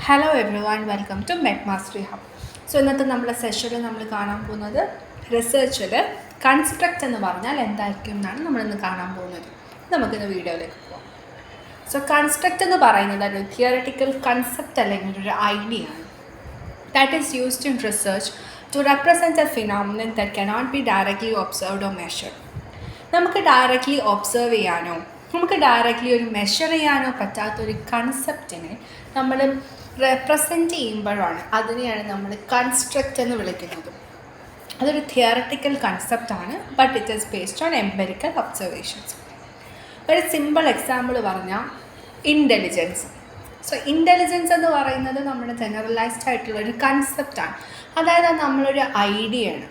Hello everyone, welcome to Met Mastery Hub. So ഇന്നത്തെ നമ്മുടെ സെഷനിൽ നമ്മൾ കാണാൻ പോകുന്നത് റിസർച്ചിൽ കൺസ്ട്രക്റ്റ് എന്ന് പറഞ്ഞാൽ എന്തായിരിക്കും എന്നാണ് നമ്മളിന്ന് കാണാൻ പോകുന്നത്. നമുക്കിന്ന് വീഡിയോയിലേക്ക് പോകാം. സോ കൺസ്ട്രക്റ്റ് എന്ന് പറയുന്നത് ഒരു തിയററ്റിക്കൽ കൺസെപ്റ്റ് അല്ലെങ്കിൽ ഒരു ഐഡിയ ആണ് that is used in research to represent a phenomenon that cannot be directly observed or measured. നമുക്ക് ഡയറക്റ്റ്ലി ഒബ്സർവ് ചെയ്യാനോ നമുക്ക് ഡയറക്റ്റ്ലി ഒരു മെഷർ ചെയ്യാനോ പറ്റാത്തൊരു കൺസെപ്റ്റിനെ നമ്മൾ റെപ്രസെൻറ്റ് ചെയ്യുമ്പോഴാണ് അതിനെയാണ് നമ്മൾ കൺസ്ട്രക്റ്റ് എന്ന് വിളിക്കുന്നത്. അതൊരു തിയററ്റിക്കൽ കൺസെപ്റ്റാണ്, but it is based on empirical observations. ഒരു സിമ്പിൾ എക്സാമ്പിൾ പറഞ്ഞാൽ ഇൻ്റലിജൻസ്. സോ ഇൻ്റലിജൻസ് എന്ന് പറയുന്നത് നമ്മുടെ ജനറലൈസ്ഡ് ആയിട്ടുള്ളൊരു കൺസെപ്റ്റാണ്, അതായത് നമ്മളൊരു ഐഡിയയാണ്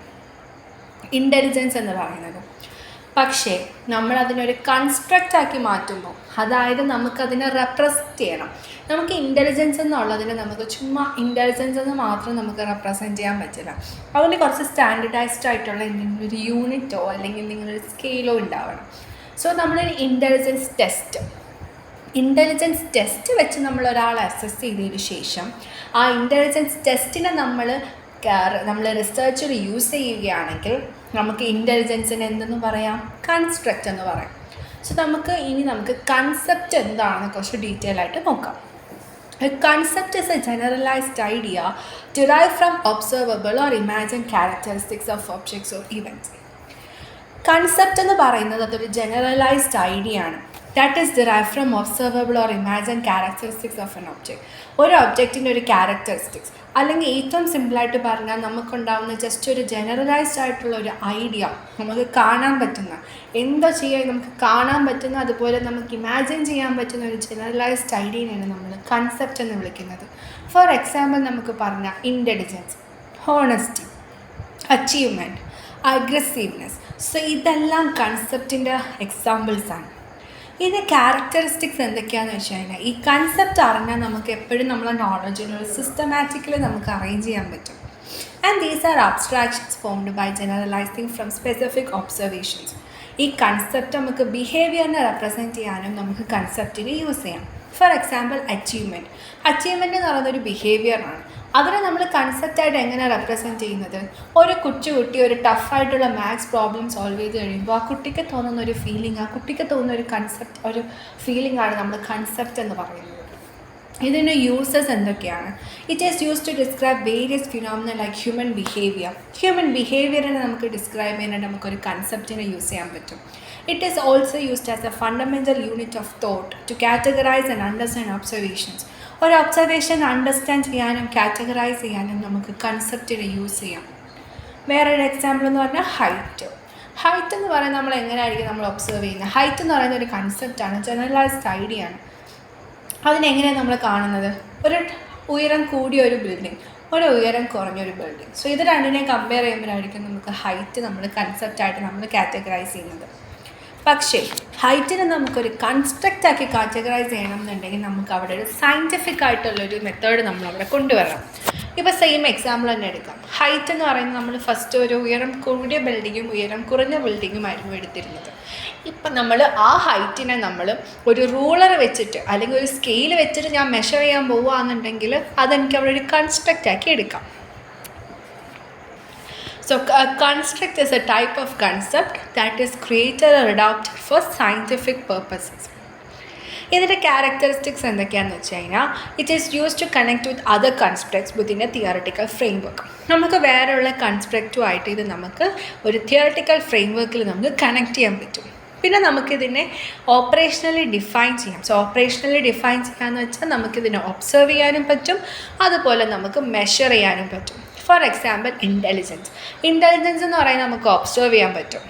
ഇൻ്റലിജൻസ് എന്ന് പറയുന്നത്. പക്ഷേ നമ്മളതിനൊരു കൺസ്ട്രക്റ്റാക്കി മാറ്റുമ്പോൾ, അതായത് നമുക്കതിനെ റെപ്രസെൻറ്റ് ചെയ്യണം. നമുക്ക് ഇൻ്റലിജൻസ് എന്നുള്ളതിനെ നമുക്ക് ചുമ്മാ ഇൻ്റലിജൻസ് എന്ന് മാത്രം നമുക്ക് റെപ്രസെൻറ്റ് ചെയ്യാൻ പറ്റില്ല. അതിന് കുറച്ച് സ്റ്റാൻഡേർഡൈസ്ഡ് ആയിട്ടുള്ള എന്തെങ്കിലും ഒരു യൂണിറ്റോ അല്ലെങ്കിൽ എന്തെങ്കിലും ഒരു സ്കെയിലോ ഉണ്ടാവണം. സോ നമ്മളൊരു ഇൻ്റലിജൻസ് ടെസ്റ്റ് വെച്ച് നമ്മൾ ഒരാളെ അസസ് ചെയ്തതിന് ശേഷം ആ ഇൻ്റലിജൻസ് ടെസ്റ്റിനെ നമ്മൾ റിസർച്ചിൽ യൂസ് ചെയ്യുകയാണെങ്കിൽ നമുക്ക് ഇൻ്റലിജൻസിന് എന്തെന്ന് പറയാം? കൺസ്ട്രക്റ്റ് എന്ന് പറയാം. സോ നമുക്ക് കൺസെപ്റ്റ് എന്താണെന്ന് കുറച്ച് ഡീറ്റെയിൽ ആയിട്ട് നോക്കാം. A concept is a generalized idea derived from observable or imagined characteristics of objects or events. Concept എന്ന് പറയുന്നത് അതൊരു ജനറലൈസ്ഡ് ഐഡിയ ആണ് that is derive from observable or imagine characteristics of N object. ഒരു ഒബ്ജക്റ്റിൻ്റെ ഒരു characteristics, അല്ലെങ്കിൽ ഏറ്റവും സിമ്പിളായിട്ട് പറഞ്ഞാൽ നമുക്കുണ്ടാകുന്ന ജസ്റ്റ് ഒരു ജനറലൈസ്ഡ് ആയിട്ടുള്ള ഒരു ഐഡിയ, നമുക്ക് കാണാൻ പറ്റുന്ന എന്തോ ചെയ്യാൻ നമുക്ക് കാണാൻ പറ്റുന്ന, അതുപോലെ നമുക്ക് ഇമാജിൻ ചെയ്യാൻ പറ്റുന്ന ഒരു ജനറലൈസ്ഡ് ഐഡിയയാണ് നമ്മൾ കൺസെപ്റ്റ് എന്ന് വിളിക്കുന്നത്. ഫോർ എക്സാമ്പിൾ നമുക്ക് പറഞ്ഞാൽ intelligence, honesty, achievement, aggressiveness. So ഇതെല്ലാം കൺസെപ്റ്റിൻ്റെ എക്സാമ്പിൾസാണ്. ഇതിൻ്റെ ക്യാരക്ടറിസ്റ്റിക്സ് എന്തൊക്കെയാണെന്ന് വെച്ച് കഴിഞ്ഞാൽ, ഈ കൺസെപ്റ്റ് അറിഞ്ഞാൽ നമുക്ക് എപ്പോഴും നമ്മളെ നോളജിനൊരു സിസ്റ്റമാറ്റിക്കലി നമുക്ക് അറേഞ്ച് ചെയ്യാൻ പറ്റും. And these are abstractions formed by generalising from specific observations. ഈ കൺസെപ്റ്റ് നമുക്ക് ബിഹേവിയറിനെ റെപ്രസെൻറ്റ് ചെയ്യാനും നമുക്ക് കൺസെപ്റ്റിനെ യൂസ് ചെയ്യാം. ഫോർ എക്സാമ്പിൾ അച്ചീവ്മെൻറ്റ് എന്ന് പറയുന്നൊരു ബിഹേവിയറാണ്. അതിനെ നമ്മൾ കൺസെപ്റ്റായിട്ട് എങ്ങനെ റെപ്രസെൻറ്റ് ചെയ്യുന്നത്? ഒരു കുട്ടി ഒരു ടഫായിട്ടുള്ള മാത്സ് പ്രോബ്ലം സോൾവ് ചെയ്ത് കഴിയുമ്പോൾ ആ കുട്ടിക്ക് തോന്നുന്ന ഒരു ഫീലിംഗ്, ആ കുട്ടിക്ക് തോന്നുന്ന ഒരു ഫീലിംഗ് ആണ് നമ്മൾ കൺസെപ്റ്റ് എന്ന് പറയുന്നത്. ഇതിൻ്റെ യൂസസ് എന്തൊക്കെയാണ്? It is use to describe various phenomena like human ബിഹേവിയറിനെ നമുക്ക് ഡിസ്ക്രൈബ് ചെയ്യാനായിട്ട് നമുക്കൊരു കൺസെപ്റ്റിനെ യൂസ് ചെയ്യാൻ പറ്റും. It is also used as a fundamental unit of thought to categorize and understand observations. ഒരു ഒബ്സർവേഷൻ അണ്ടർസ്റ്റാൻഡ് ചെയ്യാനും കാറ്റഗറൈസ് ചെയ്യാനും നമുക്ക് കൺസെപ്റ്റിനെ യൂസ് ചെയ്യാം. വേറൊരു എക്സാമ്പിൾ എന്ന് പറഞ്ഞാൽ ഹൈറ്റ് എന്ന് പറയുന്നത് നമ്മൾ എങ്ങനെയായിരിക്കും നമ്മൾ ഒബ്സർവ് ചെയ്യുന്നത്? ഹൈറ്റ് എന്ന് പറയുന്ന ഒരു കൺസെപ്റ്റാണ്, ജനറലൈസ്ഡ് ഐഡിയ ആണ്. അതിനെങ്ങനെയാണ് നമ്മൾ കാണുന്നത്? ഒരു ഉയരം കൂടിയ ഒരു ബിൽഡിംഗ്, ഒരു ഉയരം കുറഞ്ഞൊരു ബിൽഡിംഗ്. സോ ഇത് രണ്ടിനെയും കമ്പയർ ചെയ്യുമ്പോഴായിരിക്കും നമുക്ക് ഹൈറ്റ് നമ്മൾ കൺസെപ്റ്റായിട്ട് നമ്മൾ കാറ്റഗറൈസ് ചെയ്യുന്നത്. പക്ഷേ ഹൈറ്റിനെ നമുക്കൊരു കൺസ്ട്രക്റ്റാക്കി കാറ്റഗറൈസ് ചെയ്യണം എന്നുണ്ടെങ്കിൽ നമുക്ക് അവിടെ ഒരു സയൻറ്റിഫിക് ആയിട്ടുള്ളൊരു മെത്തേഡ് നമ്മളവിടെ കൊണ്ടുവരണം. ഇപ്പോൾ സെയിം എക്സാമ്പിൾ തന്നെ എടുക്കാം. ഹൈറ്റ് എന്ന് പറയുന്നത് നമ്മൾ ഫസ്റ്റ് ഒരു ഉയരം കൂടിയ ബിൽഡിങ്ങും ഉയരം കുറഞ്ഞ ബിൽഡിങ്ങുമായിരുന്നു എടുത്തിരുന്നത്. ഇപ്പം നമ്മൾ ആ ഹൈറ്റിനെ നമ്മൾ ഒരു റൂളർ വെച്ചിട്ട് അല്ലെങ്കിൽ ഒരു സ്കെയിൽ വെച്ചിട്ട് ഞാൻ മെഷർ ചെയ്യാൻ പോവുകയാണെന്നുണ്ടെങ്കിൽ അതെനിക്ക് അവിടെ ഒരു കൺസ്ട്രക്റ്റാക്കി എടുക്കാം. So a construct is a type of concept that is created or adopted for scientific purposes. ഇതിൻ്റെ ക്യാരക്ടറിസ്റ്റിക്സ് എന്തൊക്കെയാണെന്ന് വെച്ച് കഴിഞ്ഞാൽ, it is use to connect with other constructs within a theoretical framework. നമുക്ക് വേറെയുള്ള കൺസ്ട്രക്റ്റുമായിട്ട് ഇത് നമുക്ക് ഒരു തിയററ്റിക്കൽ ഫ്രെയിംവർക്കിൽ നമുക്ക് കണക്ട് ചെയ്യാൻ പറ്റും. പിന്നെ നമുക്കിതിനെ ഓപ്പറേഷണലി ഡിഫൈൻ ചെയ്യാം. സോ ഓപ്പറേഷണലി ഡിഫൈൻ ചെയ്യാമെന്ന് വെച്ചാൽ നമുക്കിതിനെ ഒബ്സർവ് ചെയ്യാനും പറ്റും, അതുപോലെ നമുക്ക് മെഷർ ചെയ്യാനും പറ്റും. ഫോർ എക്സാമ്പിൾ ഇൻ്റലിജൻസ് എന്ന് പറയുന്നത് നമുക്ക് ഒബ്സർവ് ചെയ്യാൻ പറ്റും.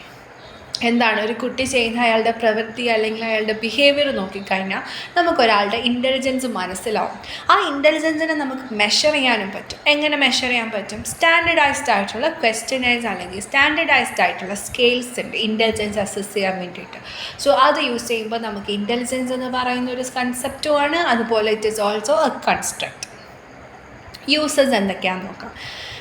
എന്താണ് ഒരു കുട്ടി ചെയ്യുന്ന അയാളുടെ പ്രവൃത്തി അല്ലെങ്കിൽ അയാളുടെ ബിഹേവിയർ നോക്കിക്കഴിഞ്ഞാൽ നമുക്കൊരാളുടെ ഇൻ്റലിജൻസ് മനസ്സിലാവും. ആ ഇൻ്റലിജൻസിനെ നമുക്ക് മെഷർ ചെയ്യാനും പറ്റും. എങ്ങനെ മെഷർ ചെയ്യാൻ പറ്റും? സ്റ്റാൻഡേർഡൈസ്ഡ് ആയിട്ടുള്ള ക്വസ്റ്റ്യനേഴ്സ് അല്ലെങ്കിൽ സ്റ്റാൻഡേർഡൈസ്ഡ് ആയിട്ടുള്ള സ്കെയിൽസ് ഉണ്ട് ഇൻ്റലിജൻസ് അസസ് ചെയ്യാൻ വേണ്ടിയിട്ട്. സോ അത് യൂസ് ചെയ്യുമ്പോൾ നമുക്ക് ഇൻ്റലിജൻസ് എന്ന് പറയുന്ന ഒരു കൺസെപ്റ്റുമാണ്, അതുപോലെ it is also A construct. Uses എന്തൊക്കെയാണെന്ന് നോക്കാം.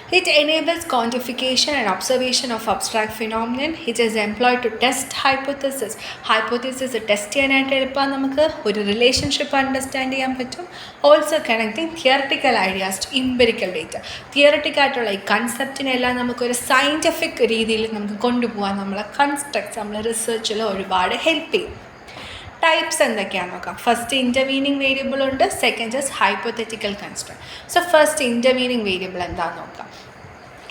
It enables quantification and observation of abstract phenomenon. It is employed to test hypothesis. Hypothesis test ചെയ്യാനായിട്ട് എളുപ്പമാണ്, നമുക്ക് ഒരു റിലേഷൻഷിപ്പ് അണ്ടർസ്റ്റാൻഡ് ചെയ്യാൻ പറ്റും. Also connecting theoretical ideas to empirical data. തിയറട്ടിക്കായിട്ടുള്ള ഈ കൺസെപ്റ്റിനെല്ലാം നമുക്കൊരു സയൻറ്റിഫിക് രീതിയിൽ നമുക്ക് കൊണ്ടുപോകാൻ നമ്മളെ കൺസ്ട്രക്ട്സ് നമ്മളെ റിസർച്ചിൽ ഒരുപാട് ഹെൽപ്പ് ചെയ്യും. ടൈപ്സ് എന്തൊക്കെയാണെന്ന് നോക്കാം. ഫസ്റ്റ് ഇൻ്റർവീനിങ് വേരിയബിൾ ഉണ്ട്, second is hypothetical construct. So first intervening variable എന്താണെന്ന് നോക്കാം.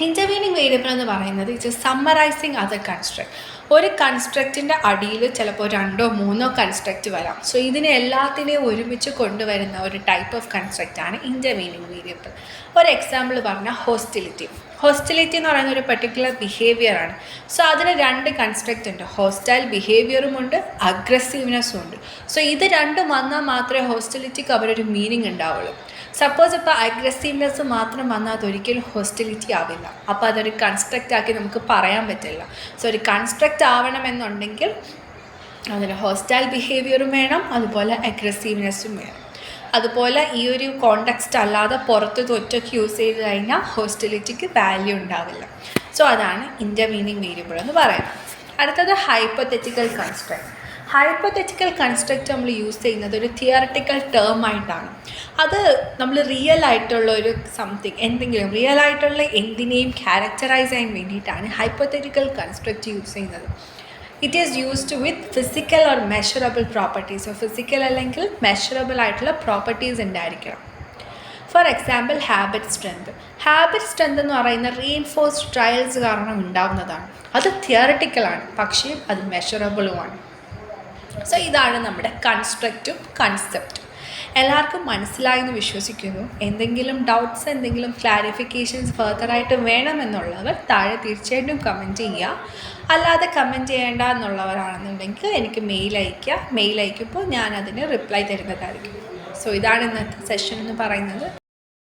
ഇൻ്റർവീനിങ് വേരിയബിൾ എന്ന് പറയുന്നത് it is summarising other construct. ഒരു കൺസ്ട്രക്റ്റിൻ്റെ അടിയിൽ ചിലപ്പോൾ 2 or 3 കൺസ്ട്രക്റ്റ് വരാം. സോ ഇതിനെ എല്ലാത്തിനെയും ഒരുമിച്ച് കൊണ്ടുവരുന്ന ഒരു ടൈപ്പ് ഓഫ് കൺസ്ട്രക്റ്റാണ് ഇൻ്റർവീനിങ് വേരിയബിൾ. ഒരു എക്സാമ്പിൾ പറഞ്ഞാൽ ഹോസ്റ്റിലിറ്റി. ഹോസ്റ്റിലിറ്റി എന്ന് പറയുന്ന ഒരു പെർട്ടിക്കുലർ ബിഹേവിയറാണ്. സോ അതിന് 2 കൺസ്ട്രക്റ്റ് ഉണ്ട്. ഹോസ്റ്റൈൽ ബിഹേവിയറും ഉണ്ട്, അഗ്രസീവ്നെസ്സും ഉണ്ട്. സോ ഇത് രണ്ടും വന്നാൽ മാത്രമേ ഹോസ്റ്റിലിറ്റിക്ക് അവരൊരു മീനിങ് ഉണ്ടാവുള്ളൂ. സപ്പോസ് ഇപ്പോൾ അഗ്രസീവ്നെസ് മാത്രം വന്നാൽ അതൊരിക്കലും ഹോസ്റ്റിലിറ്റി ആവില്ല. അപ്പോൾ അതൊരു കൺസ്ട്രക്റ്റ് ആക്കി നമുക്ക് പറയാൻ പറ്റില്ല. സോ ഒരു കൺസ്ട്രക്റ്റ് ആവണമെന്നുണ്ടെങ്കിൽ അതിന് ഹോസ്റ്റൈൽ ബിഹേവിയറും വേണം, അതുപോലെ അഗ്രസീവ്നെസ്സും വേണം. അതുപോലെ ഈ ഒരു കോണ്ടെക്സ്റ്റ് അല്ലാതെ പുറത്ത് ഒറ്റയ്ക്ക് യൂസ് ചെയ്ത് കഴിഞ്ഞാൽ ഹോസ്റ്റിലിറ്റിക്ക് വാല്യൂ ഉണ്ടാവില്ല. സോ അതാണ് ഇൻ്റർവീനിങ് വേരിയബിൾ എന്ന് പറയുന്നത്. അടുത്തത് ഹൈപ്പോത്തറ്റിക്കൽ കൺസ്ട്രക്റ്റ്. ഹൈപ്പോത്തറ്റിക്കൽ കൺസ്ട്രക്റ്റ് നമ്മൾ യൂസ് ചെയ്യുന്നത് ഒരു തിയറട്ടിക്കൽ ടേം ആയിട്ടാണ്. അത് നമ്മൾ റിയൽ ആയിട്ടുള്ള ഒരു സംതിങ്, എന്തെങ്കിലും റിയൽ ആയിട്ടുള്ള എന്തിനേയും ക്യാരക്ടറൈസ് ചെയ്യാൻ വേണ്ടിയിട്ടാണ് ഹൈപ്പോത്തറ്റിക്കൽ കൺസ്ട്രക്റ്റ് യൂസ് ചെയ്യുന്നത്. It is used with physical or measurable properties. Physical അല്ലെങ്കിൽ മെഷറബിൾ ആയിട്ടുള്ള പ്രോപ്പർട്ടീസ് ഉണ്ടായിരിക്കണം. For example habit strength. Habit strength എന്ന് പറയുന്ന റീഇൻഫോഴ്സ്ഡ് ട്രയൽസ് കാരണം ഉണ്ടാവുന്നതാണ്. അത് തിയറട്ടിക്കലാണ്, പക്ഷേ അത് മെഷറബിളുമാണ്. സോ ഇതാണ് നമ്മുടെ കൺസ്ട്രക്റ്റും കൺസെപ്റ്റും. എല്ലാവർക്കും മനസ്സിലായി എന്ന് വിശ്വസിക്കുന്നു. എന്തെങ്കിലും ഡൗട്ട്സ്, എന്തെങ്കിലും ക്ലാരിഫിക്കേഷൻസ് ഫർദറായിട്ട് വേണമെന്നുള്ളവർ താഴെ തീർച്ചയായിട്ടും കമൻറ്റ് ചെയ്യുക. അല്ലാതെ കമൻറ്റ് ചെയ്യേണ്ട എന്നുള്ളവരാണെന്നുണ്ടെങ്കിൽ എനിക്ക് മെയിൽ അയയ്ക്കുക. മെയിൽ അയക്കുമ്പോൾ ഞാൻ അതിന് റിപ്ലൈ തരുന്നതായിരിക്കും. സോ ഇതാണ് ഇന്നത്തെ സെഷൻ എന്ന് പറയുന്നത്.